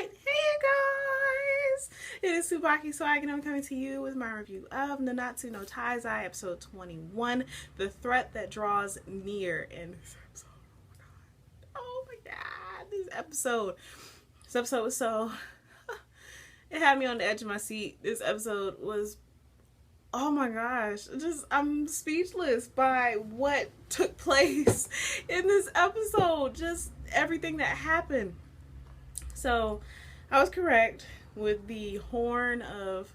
Alright, hey guys! It is TsubakiSwagg and I'm coming to you with my review of Nanatsu no Taizai, episode 21, The Threat That Draws Near. And this episode, oh my god, this episode was so, it had me on the edge of my seat. This episode was, oh my gosh, I'm speechless by what took place in this episode, just everything that happened. So, I was correct with the horn of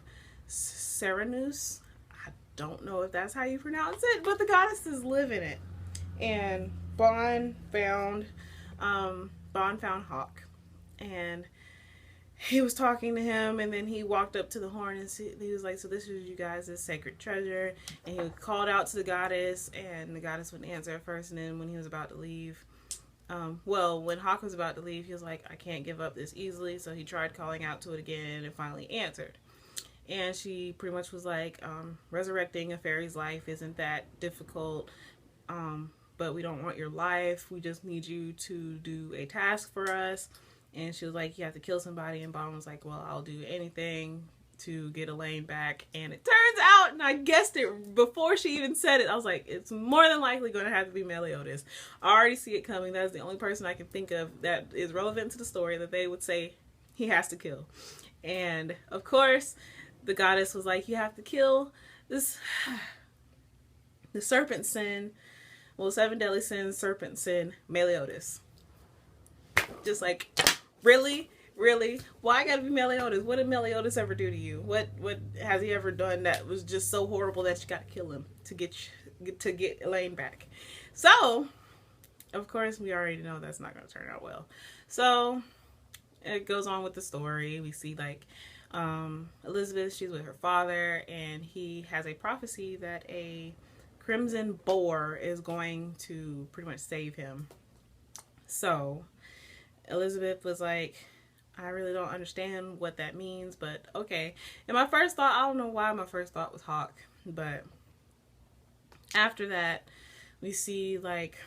Serenus. I don't know if that's how you pronounce it, but the goddesses live in it. And Bon found Hawk, and he was talking to him, and then he walked up to the horn, and he was like, "So this is you guys' sacred treasure." And he called out to the goddess, and the goddess wouldn't answer at first, and then when he was about to leave, when Hawk was about to leave, he was like, "I can't give up this easily." So he tried calling out to it again and finally answered. And she pretty much was like, resurrecting a fairy's life isn't that difficult, but we don't want your life. We just need you to do a task for us. And she was like, "You have to kill somebody." And Bon was like, "Well, I'll do anything to get Elaine back." And it turns out, and I guessed it before she even said it, I was like, it's more than likely going to have to be Meliodas. I already see it coming. That's the only person I can think of that is relevant to the story that they would say he has to kill. And of course, the goddess was like, "You have to kill this, the serpent sin, well, 7 deadly sins, serpent sin, Meliodas." Just like, really? Really? Why gotta be Meliodas? What did Meliodas ever do to you? What has he ever done that was just so horrible that you gotta kill him to get Elaine back? So, of course, we already know that's not gonna turn out well. So, it goes on with the story. We see like Elizabeth, she's with her father, and he has a prophecy that a crimson boar is going to pretty much save him. So, Elizabeth was like, "I really don't understand what that means, but okay." And my first thought, I don't know why my first thought was Hawk, but after that, we see like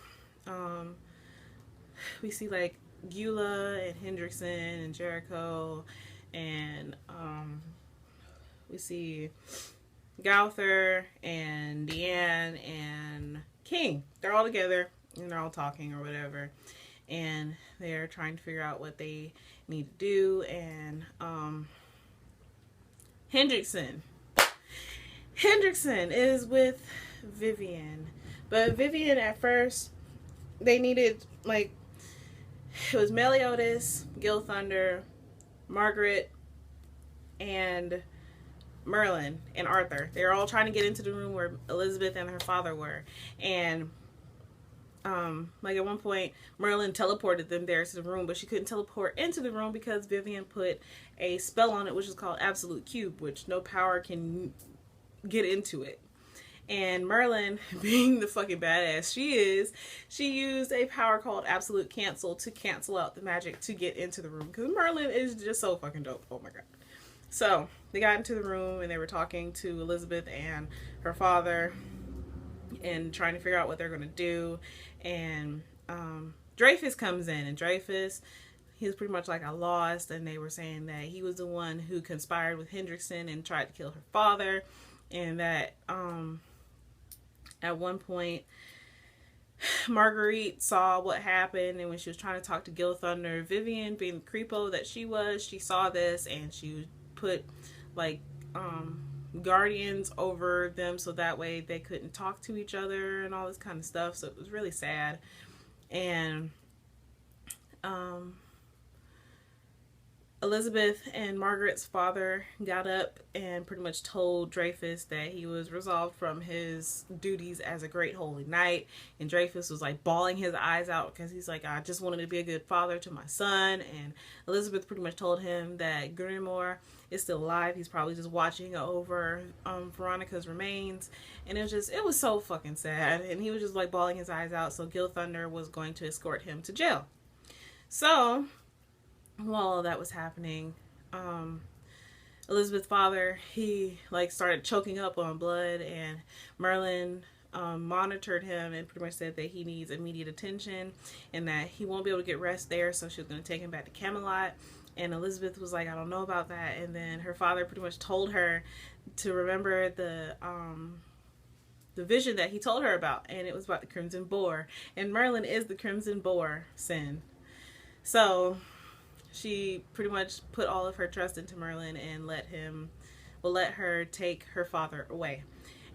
Eula and Hendrickson and Jericho, and we see Gauther and Deanne and King. They're all together and they're all talking or whatever, and they're trying to figure out what they need to do. And Hendrickson is with Vivian, but Vivian at first, they needed, like, it was Meliodas, Gil Thunder, Margaret, and Merlin and Arthur. They were all trying to get into the room where Elizabeth and her father were, and like at one point Merlin teleported them there to the room, but she couldn't teleport into the room because Vivian put a spell on it, which is called Absolute Cube, which no power can get into it. And Merlin, being the fucking badass she is, she used a power called Absolute Cancel to cancel out the magic to get into the room, because Merlin is just so fucking dope. Oh my god. So they got into the room and they were talking to Elizabeth and her father and trying to figure out what they're going to do. And Dreyfus comes in, and Dreyfus, he was pretty much like, "I lost," and they were saying that he was the one who conspired with Hendrickson and tried to kill her father, and that at one point Marguerite saw what happened, and when she was trying to talk to Gil Thunder, Vivian, being the creepo that she was, she saw this and she put like guardians over them so that way they couldn't talk to each other and all this kind of stuff. So it was really sad. And Elizabeth and Margaret's father got up and pretty much told Dreyfus that he was resolved from his duties as a great holy knight. And Dreyfus was like bawling his eyes out because he's like, "I just wanted to be a good father to my son." And Elizabeth pretty much told him that Grimor is still alive. He's probably just watching over Veronica's remains. And it was so fucking sad. And he was just like bawling his eyes out. So Gil Thunder was going to escort him to jail. So while all that was happening, Elizabeth's father, he like started choking up on blood, and Merlin monitored him and pretty much said that he needs immediate attention and that he won't be able to get rest there, so she was going to take him back to Camelot. And Elizabeth was like, I don't know about that. And then her father pretty much told her to remember the vision that he told her about, and it was about the Crimson Boar. And Merlin is the Crimson Boar sin. So she pretty much put all of her trust into Merlin and let her take her father away.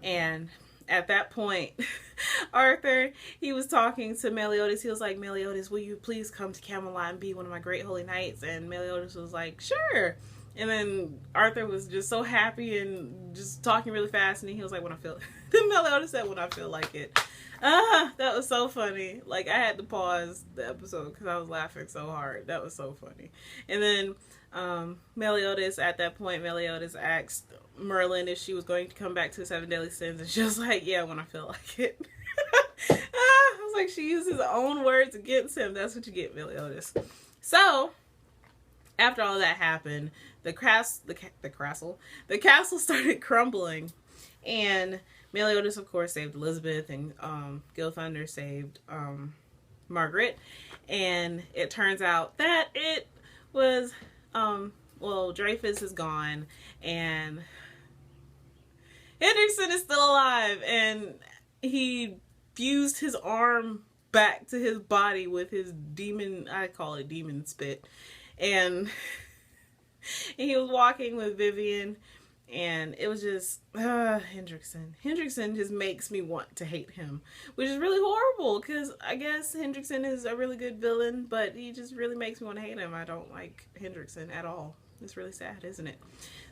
And at that point, Arthur, he was talking to Meliodas. He was like, Meliodas, will you please come to Camelot and be one of my great holy knights? And Meliodas was like, sure. And then Arthur was just so happy and just talking really fast. And he was like, when I feel, then Meliodas said, when I feel like it. That was so funny. Like, I had to pause the episode because I was laughing so hard. That was so funny. And then Meliodas, at that point, Meliodas asked Merlin if she was going to come back to the 7 deadly sins, and she was like, yeah, when I feel like it. I was like, she used his own words against him. That's what you get, Meliodas. So after all that happened, the castle started crumbling, and Meliodas, of course, saved Elizabeth, and Gilthunder saved Margaret. And it turns out that it was Dreyfus is gone, and Hendrickson is still alive, and he fused his arm back to his body with his demon, I call it demon spit, and he was walking with Vivian, and it was just, Hendrickson. Hendrickson just makes me want to hate him, which is really horrible, because I guess Hendrickson is a really good villain, but he just really makes me want to hate him. I don't like Hendrickson at all. It's really sad, isn't it?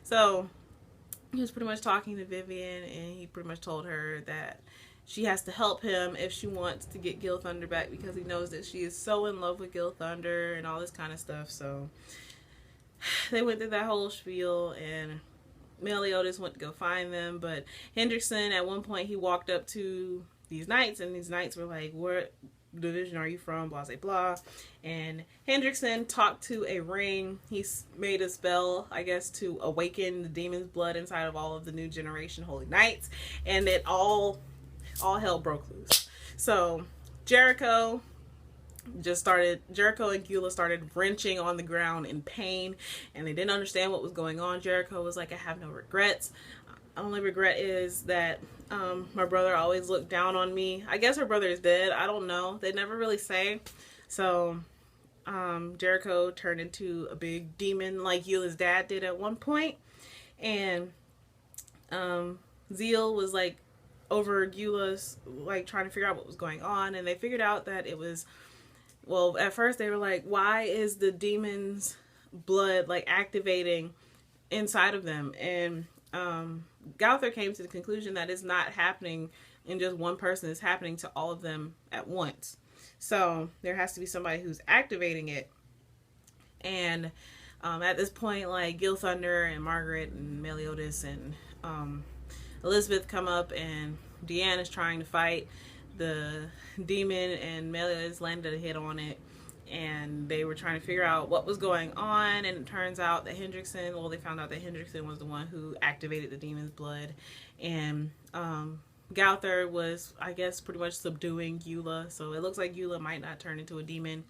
So he was pretty much talking to Vivian, and he pretty much told her that she has to help him if she wants to get Gilthunder back, because he knows that she is so in love with Gilthunder and all this kind of stuff. So they went through that whole spiel, and Meliodas went to go find them. But Hendrickson, at one point, he walked up to these knights, and these knights were like, what division are you from? Blah, blah, blah. And Hendrickson talked to a ring. He made a spell, I guess, to awaken the demon's blood inside of all of the new generation holy knights, and it all hell broke loose. So Jericho and Gyula started wrenching on the ground in pain, and they didn't understand what was going on. Jericho was like, I have no regrets. Only regret is that my brother always looked down on me. I guess her brother is dead. I don't know. They never really say. So Jericho turned into a big demon like Gyula's dad did at one point. And Zeal was like over Gyula's, like trying to figure out what was going on. And they figured out that it was, well, at first they were like, why is the demon's blood like activating inside of them? And Gowther came to the conclusion that it's not happening in just one person, it's happening to all of them at once. So there has to be somebody who's activating it. And at this point, like Gilthunder and Margaret and Meliodas and Elizabeth come up, and Deanne is trying to fight the demon, and Meliodas landed a hit on it. And they were trying to figure out what was going on, and it turns out that they found out that Hendrickson was the one who activated the demon's blood. And Gowther was, I guess, pretty much subduing Gyula. So it looks like Gyula might not turn into a demon,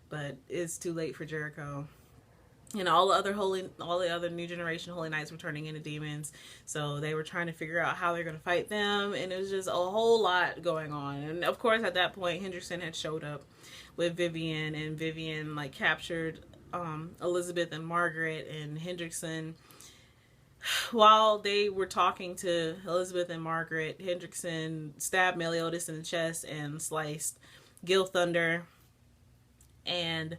but it's too late for Jericho. And all the other new generation holy knights were turning into demons. So they were trying to figure out how they're going to fight them, and it was just a whole lot going on. And of course, at that point, Hendrickson had showed up with Vivian, and Vivian like captured Elizabeth and Margaret. And Hendrickson, while they were talking to Elizabeth and Margaret, Hendrickson stabbed Meliodas in the chest and sliced Gilthunder. And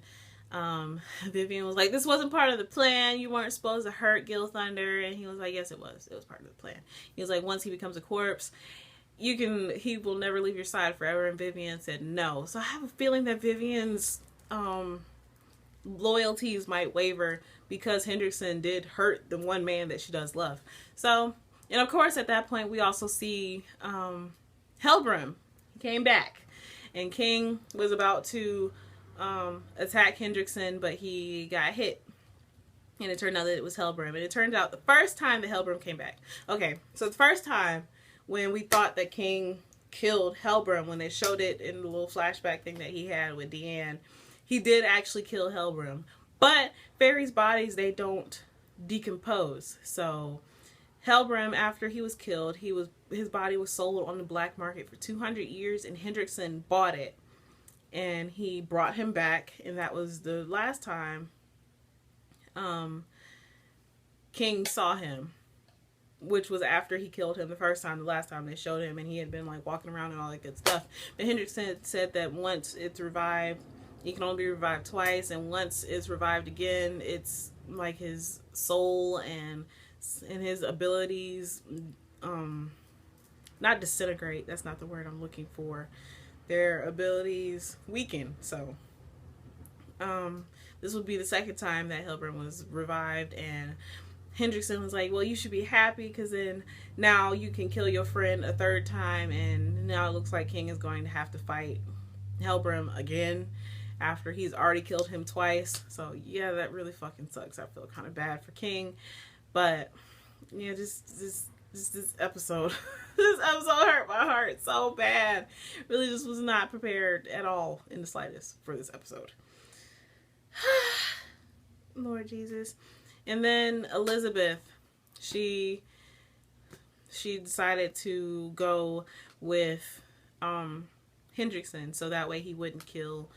Vivian was like, this wasn't part of the plan. You weren't supposed to hurt Gilthunder. And he was like, yes, it was. It was part of the plan. He was like, once he becomes a corpse, he will never leave your side forever. And Vivian said no. So I have a feeling that Vivian's loyalties might waver, because Hendrickson did hurt the one man that she does love. So, and of course at that point we also see Helbram came back, and King was about to attack Hendrickson, but he got hit. And it turned out that it was Helbram. And it turned out the first time that Helbram came back. Okay, so the first time when we thought that King killed Helbram, when they showed it in the little flashback thing that he had with Deanne, he did actually kill Helbram. But fairies' bodies, they don't decompose. So Helbram, after he was killed, his body was sold on the black market for 200 years, and Hendrickson bought it. And he brought him back, and that was the last time King saw him, which was after he killed him the first time. The last time they showed him, and he had been like walking around and all that good stuff. But Hendrickson said that once it's revived, he can only be revived twice, and once it's revived again, it's like his soul and his abilities not disintegrate, that's not the word I'm looking for, their abilities weaken. So this would be the second time that Helbram was revived, and Hendrickson was like, well, you should be happy, because then now you can kill your friend a third time, and now it looks like King is going to have to fight Helbram again after he's already killed him twice. So yeah, that really fucking sucks. I feel kind of bad for King. But yeah, just this episode this episode hurt my heart so bad. Really just was not prepared at all in the slightest for this episode. Lord Jesus. And then Elizabeth, she decided to go with Hendrickson, so that way he wouldn't kill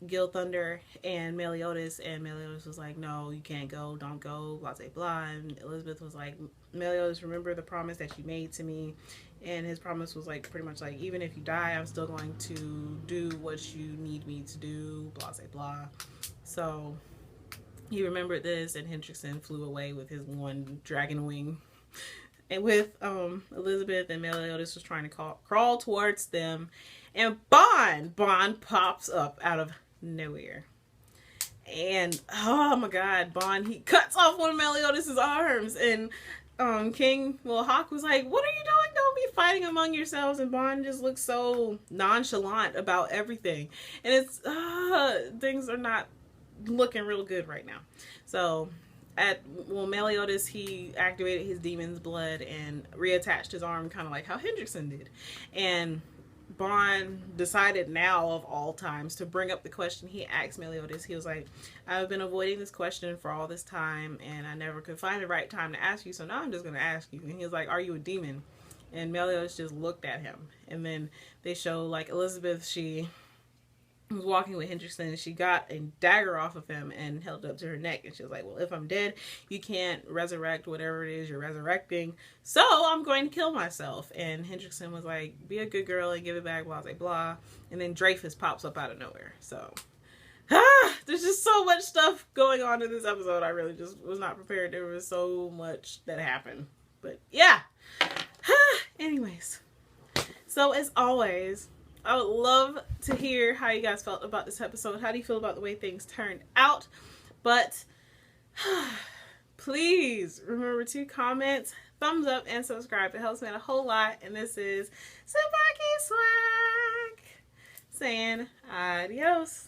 Gil Thunder and Meliodas. And Meliodas was like, no, you can't go, don't go, blah blah blah. And Elizabeth was like, Meliodas, remember the promise that you made to me. And his promise was like pretty much like, even if you die, I'm still going to do what you need me to do, blah blah blah. So he remembered this, and Hendrickson flew away with his one dragon wing. And with Elizabeth, and Meliodas was trying to crawl towards them, and Bond pops up out of nowhere. And oh my god, Bond, he cuts off one of Meliodas' arms, and Hawk was like, what are you doing? Don't be fighting among yourselves. And Bond just looks so nonchalant about everything. And it's things are not looking real good right now. So Meliodas, he activated his demon's blood and reattached his arm, kind of like how Hendrickson did. And Bond decided now of all times to bring up the question he asked Meliodas. He was like, I've been avoiding this question for all this time, and I never could find the right time to ask you, so now I'm just going to ask you. And he was like, are you a demon? And Meliodas just looked at him. And then they show like Elizabeth, she was walking with Hendrickson, and she got a dagger off of him and held it up to her neck, and she was like, well, if I'm dead, you can't resurrect whatever it is you're resurrecting, so I'm going to kill myself. And Hendrickson was like, be a good girl and give it back, blah blah blah. And then Dreyfus pops up out of nowhere. So there's just so much stuff going on in this episode. I really just was not prepared. There was so much that happened, but yeah. Anyways, so as always, I would love to hear how you guys felt about this episode. How do you feel about the way things turned out? But please remember to comment, thumbs up, and subscribe. It helps me out a whole lot. And this is TsubakiSwagg saying adios.